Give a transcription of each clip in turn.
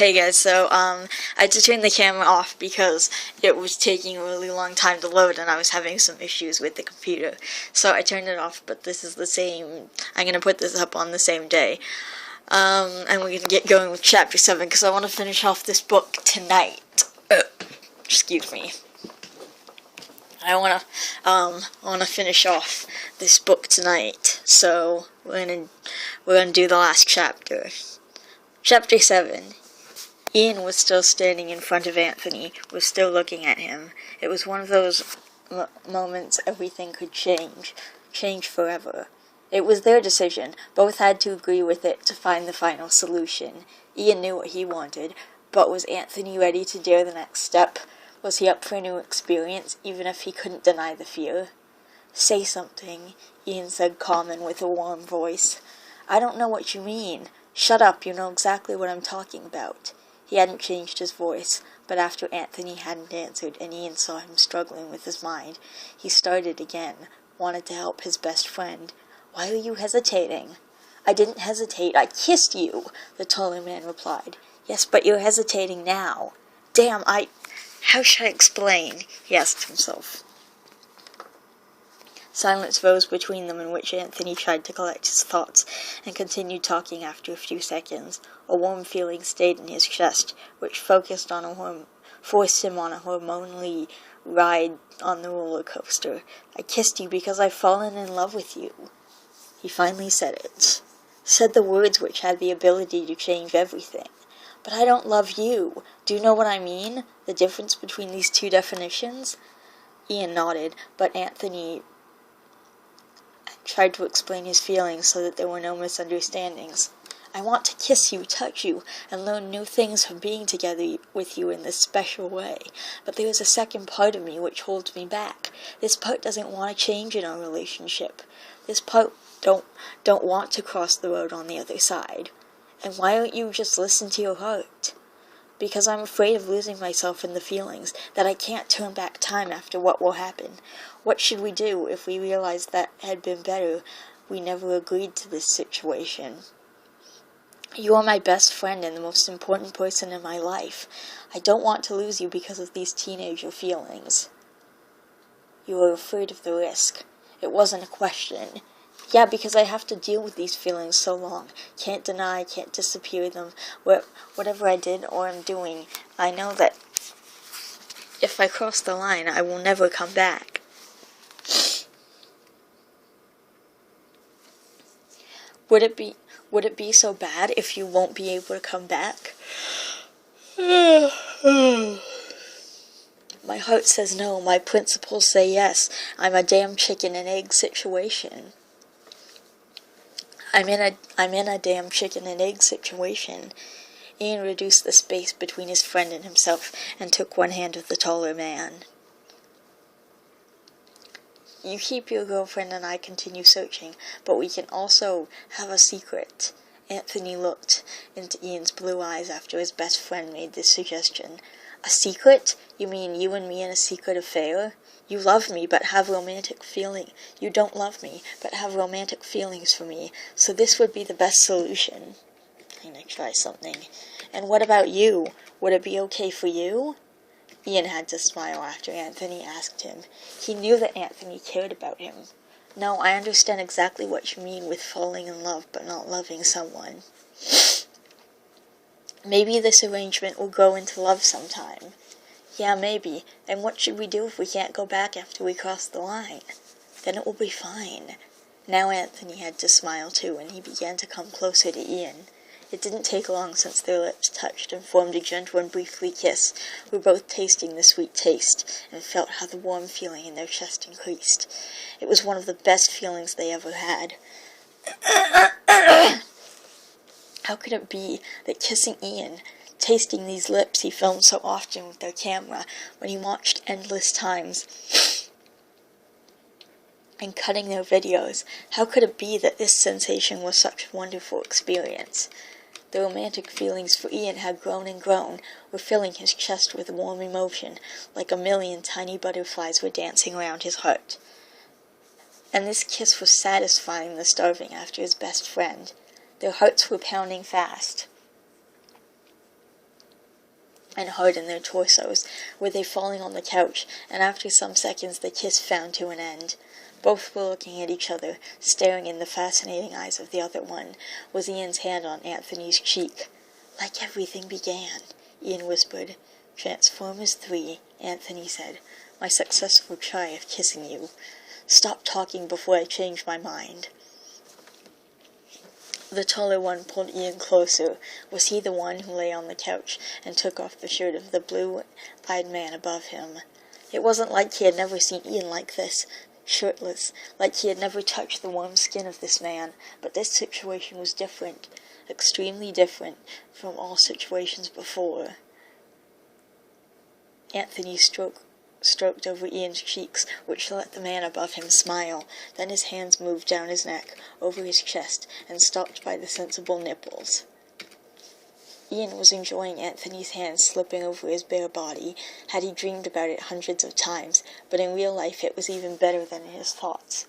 Hey guys, I had to turn the camera off because it was taking a really long time to load and I was having some issues with the computer. So I turned it off, but this is the same, I'm going to put this up on the same day. And we're going to get going with chapter 7 because I want to finish off this book tonight. Excuse me. I want to finish off this book tonight. So we're gonna do the last chapter. Chapter 7. Ian was still standing in front of Anthony, was still looking at him. It was one of those moments everything could change forever. It was their decision. Both had to agree with it to find the final solution. Ian knew what he wanted, but was Anthony ready to dare the next step? Was he up for a new experience, even if he couldn't deny the fear? "Say something," Ian said calm and with a warm voice. "I don't know what you mean." "Shut up, you know exactly what I'm talking about." He hadn't changed his voice, but after Anthony hadn't answered and Ian saw him struggling with his mind, he started again, wanted to help his best friend. "Why are you hesitating?" "I didn't hesitate, I kissed you," the taller man replied. "Yes, but you're hesitating now." "Damn, how should I explain?" he asked himself. Silence rose between them, in which Anthony tried to collect his thoughts and continued talking after a few seconds. A warm feeling stayed in his chest, which forced him on a hormonally ride on the roller coaster. "I kissed you because I've fallen in love with you." He finally said it. Said the words which had the ability to change everything. "But I don't love you. Do you know what I mean? The difference between these two definitions?" Ian nodded, but Anthony tried to explain his feelings so that there were no misunderstandings. "I want to kiss you, touch you, and learn new things from being together with you in this special way. But there is a second part of me which holds me back. This part doesn't want to change in our relationship. This part don't want to cross the road on the other side. And why don't you just listen to your heart?" "Because I'm afraid of losing myself in the feelings, that I can't turn back time after what will happen. What should we do if we realized that had been better we never agreed to this situation? You are my best friend and the most important person in my life. I don't want to lose you because of these teenager feelings." "You are afraid of the risk." It wasn't a question. "Yeah, because I have to deal with these feelings so long. Can't deny, can't disappear them. Whatever I did or am doing, I know that if I cross the line, I will never come back." Would it be so bad if you won't be able to come back?" "My heart says no, my principles say yes. I'm a damn chicken and egg situation." I'm in a damn chicken and egg situation. Ian reduced the space between his friend and himself and took one hand of the taller man. "You keep your girlfriend and I continue searching, but we can also have a secret." Anthony looked into Ian's blue eyes after his best friend made this suggestion. "A secret? You mean you and me in a secret affair? You love me, but have romantic feeling. You don't love me, but have romantic feelings for me, so this would be the best solution." I'm gonna try something. "And what about you? Would it be okay for you?" Ian had to smile after Anthony asked him. He knew that Anthony cared about him. "No, I understand exactly what you mean with falling in love but not loving someone. Maybe this arrangement will grow into love sometime." "Yeah, maybe. And what should we do if we can't go back after we cross the line?" "Then it will be fine." Now Anthony had to smile too, and he began to come closer to Ian. It didn't take long since their lips touched and formed a gentle and briefly kiss, were both tasting the sweet taste, and felt how the warm feeling in their chest increased. It was one of the best feelings they ever had. How could it be that kissing Ian, tasting these lips he filmed so often with their camera when he watched endless times, and cutting their videos, how could it be that this sensation was such a wonderful experience? The romantic feelings for Ian had grown and grown, were filling his chest with warm emotion, like a million tiny butterflies were dancing around his heart. And this kiss was satisfying the starving after his best friend. Their hearts were pounding fast. and hard in their torsos, were they falling on the couch, and after some seconds the kiss found to an end. Both were looking at each other, staring in the fascinating eyes of the other one. Was Ian's hand on Anthony's cheek? "Like everything began," Ian whispered. "Transformers 3, Anthony said. "My successful try of kissing you. Stop talking before I change my mind." The taller one pulled Ian closer. Was he the one who lay on the couch and took off the shirt of the blue-eyed man above him? It wasn't like he had never seen Ian like this, shirtless, like he had never touched the warm skin of this man, but this situation was different, extremely different from all situations before. Anthony stroked over Ian's cheeks, which let the man above him smile. Then his hands moved down his neck, over his chest, and stopped by the sensible nipples. Ian was enjoying Anthony's hands slipping over his bare body. Had he dreamed about it hundreds of times, but in real life it was even better than in his thoughts.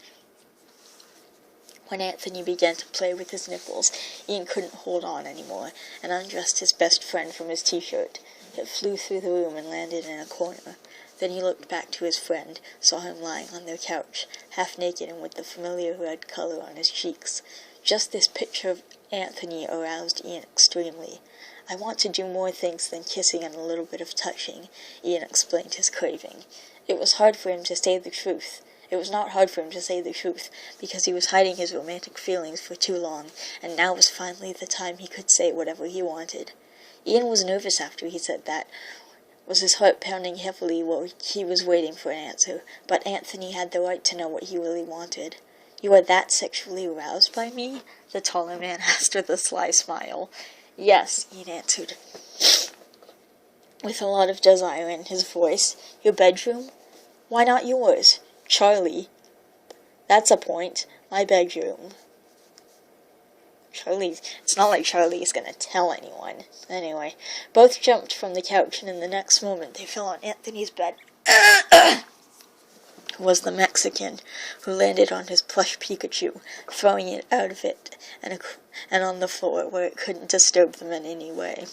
When Anthony began to play with his nipples, Ian couldn't hold on anymore, and undressed his best friend from his t-shirt. It flew through the room and landed in a corner. Then he looked back to his friend, saw him lying on their couch, half naked and with the familiar red color on his cheeks. Just this picture of Anthony aroused Ian extremely. "I want to do more things than kissing and a little bit of touching," Ian explained his craving. It was hard for him to say the truth. It was not hard for him to say the truth, because he was hiding his romantic feelings for too long, and now was finally the time he could say whatever he wanted. Ian was nervous after he said that. Was his heart pounding heavily while he was waiting for an answer, but Anthony had the right to know what he really wanted. "You are that sexually aroused by me?" the taller man asked with a sly smile. "Yes," Ian answered, with a lot of desire in his voice. "Your bedroom?" "Why not yours?" "Charlie." "That's a point. My bedroom." It's not like Charlie is gonna tell anyone. Anyway, both jumped from the couch, and in the next moment they fell on Anthony's bed. Was the Mexican, who landed on his plush Pikachu, throwing it out of it and on the floor where it couldn't disturb them in any way.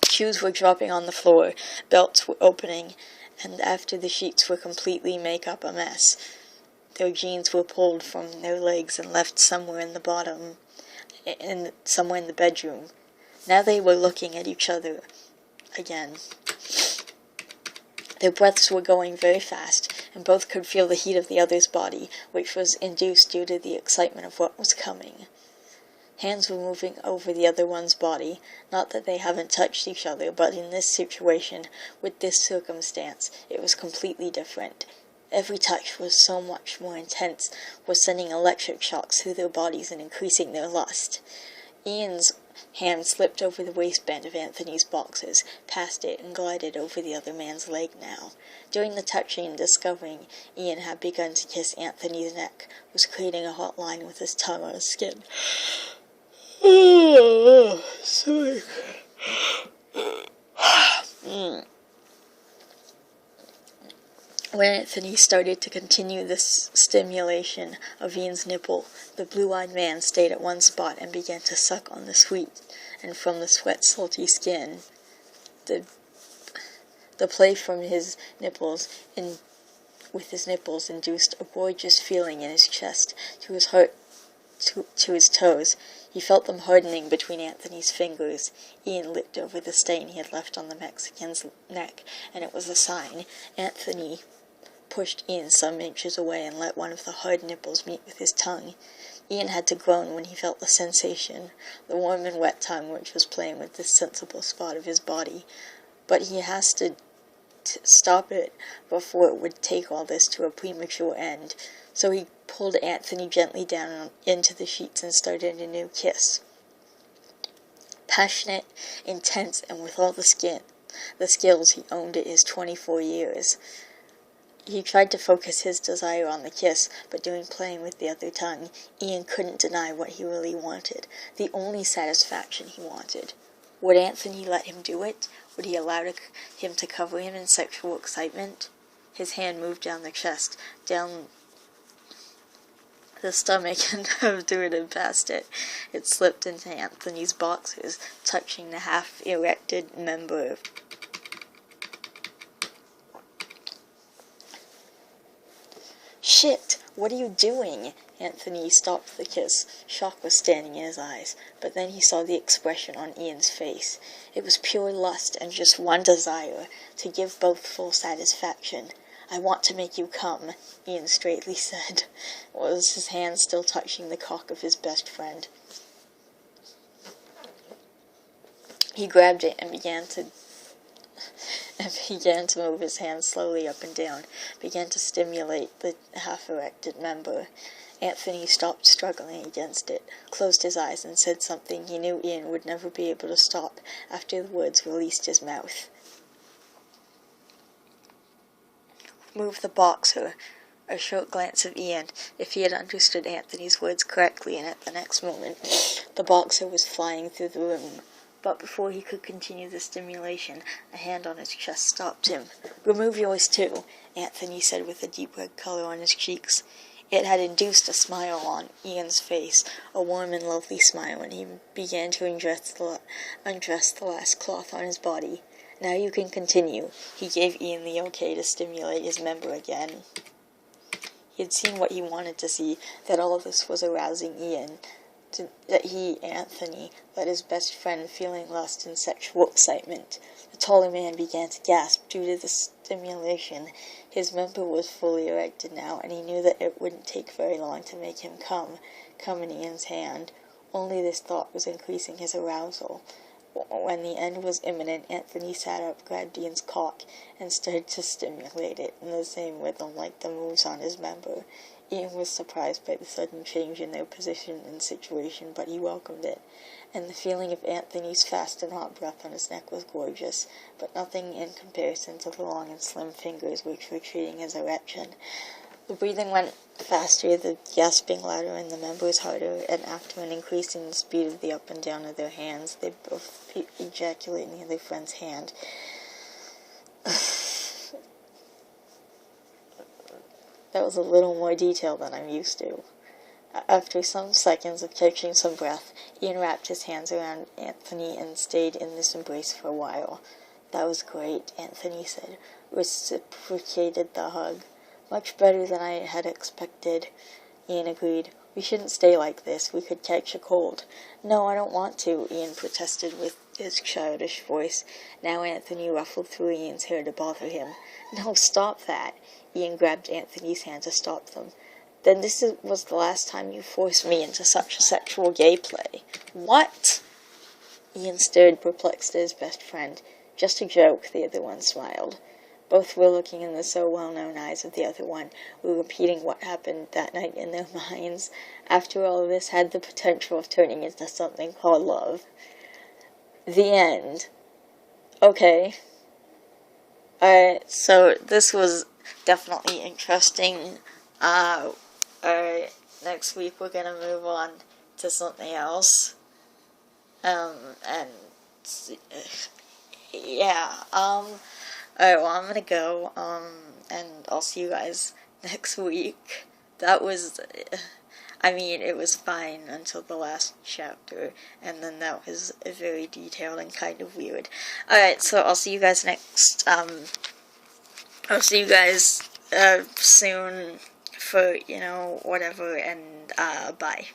Shoes were dropping on the floor, belts were opening, and after the sheets were completely make up a mess. Their jeans were pulled from their legs and left somewhere in the bedroom. Now they were looking at each other again. Their breaths were going very fast, and both could feel the heat of the other's body, which was induced due to the excitement of what was coming. Hands were moving over the other one's body. Not that they haven't touched each other, but in this situation, with this circumstance, it was completely different. Every touch was so much more intense, was sending electric shocks through their bodies and increasing their lust. Ian's hand slipped over the waistband of Anthony's boxers, past it, and glided over the other man's leg now. During the touching and discovering Ian had begun to kiss Anthony's neck, was creating a hot line with his tongue on his skin. Sorry. When Anthony started to continue this stimulation of Ian's nipple, the blue-eyed man stayed at one spot and began to suck on the sweet, and from the sweat-salty skin. The play from his nipples with his nipples induced a gorgeous feeling in his chest, to his heart, to his toes. He felt them hardening between Anthony's fingers. Ian looked over the stain he had left on the Mexican's neck, and it was a sign. Anthony pushed Ian some inches away and let one of the hard nipples meet with his tongue. Ian had to groan when he felt the sensation, the warm and wet tongue which was playing with this sensible spot of his body. But he has to stop it before it would take all this to a premature end. So he pulled Anthony gently down into the sheets and started a new kiss. Passionate, intense, and with all the skills he owned at his 24 years. He tried to focus his desire on the kiss, but doing playing with the other tongue, Ian couldn't deny what he really wanted, the only satisfaction he wanted. Would Anthony let him do it? Would he allow him to cover him in sexual excitement? His hand moved down the chest, down The stomach of doing it past it. It slipped into Anthony's boxers, touching the half-erected member. Shit! What are you doing? Anthony stopped the kiss. Shock was standing in his eyes, but then he saw the expression on Ian's face. It was pure lust and just one desire, to give both full satisfaction. I want to make you come, Ian straightly said, was his hand still touching the cock of his best friend. He grabbed it and began to move his hands slowly up and down, began to stimulate the half-erected member. Anthony stopped struggling against it, closed his eyes, and said something he knew Ian would never be able to stop after the words released his mouth. Move the boxer. A short glance of Ian, if he had understood Anthony's words correctly, and at the next moment, the boxer was flying through the room. But before he could continue the stimulation, a hand on his chest stopped him. Remove yours too, Anthony said with a deep red color on his cheeks. It had induced a smile on Ian's face, a warm and lovely smile, and he began to undress the last cloth on his body. Now you can continue. He gave Ian the okay to stimulate his member again. He had seen what he wanted to see, that all this was arousing Ian, that he, Anthony, let his best friend feeling lust and sexual excitement. The taller man began to gasp due to the stimulation. His member was fully erected now, and he knew that it wouldn't take very long to make him come in Ian's hand. Only this thought was increasing his arousal. When the end was imminent, Anthony sat up, grabbed Ian's cock, and started to stimulate it in the same rhythm like the moves on his member. Ian was surprised by the sudden change in their position and situation, but he welcomed it, and the feeling of Anthony's fast and hot breath on his neck was gorgeous, but nothing in comparison to the long and slim fingers which were treating his erection. The breathing went faster, the gasping louder, and the members harder, and after an increase in the speed of the up and down of their hands, they both ejaculated near their friend's hand. That was a little more detail than I'm used to. After some seconds of catching some breath, Ian wrapped his hands around Anthony and stayed in this embrace for a while. That was great, Anthony said, reciprocated the hug. Much better than I had expected, Ian agreed. We shouldn't stay like this. We could catch a cold. No, I don't want to, Ian protested with his childish voice. Now Anthony ruffled through Ian's hair to bother him. No, stop that. Ian grabbed Anthony's hand to stop them. Then this was the last time you forced me into such a sexual gay play. What? Ian stared perplexed at his best friend. Just a joke, the other one smiled. Both were looking in the so well-known eyes of the other one, were repeating what happened that night in their minds. After all, this had the potential of turning into something called love. The end. Okay. Alright, so this was definitely interesting. Next week we're gonna move on to something else. Alright, well, I'm gonna go, and I'll see you guys next week. That was, it was fine until the last chapter, and then that was very detailed and kind of weird. Alright, so I'll see you guys next, I'll see you guys, soon for, whatever, and, bye.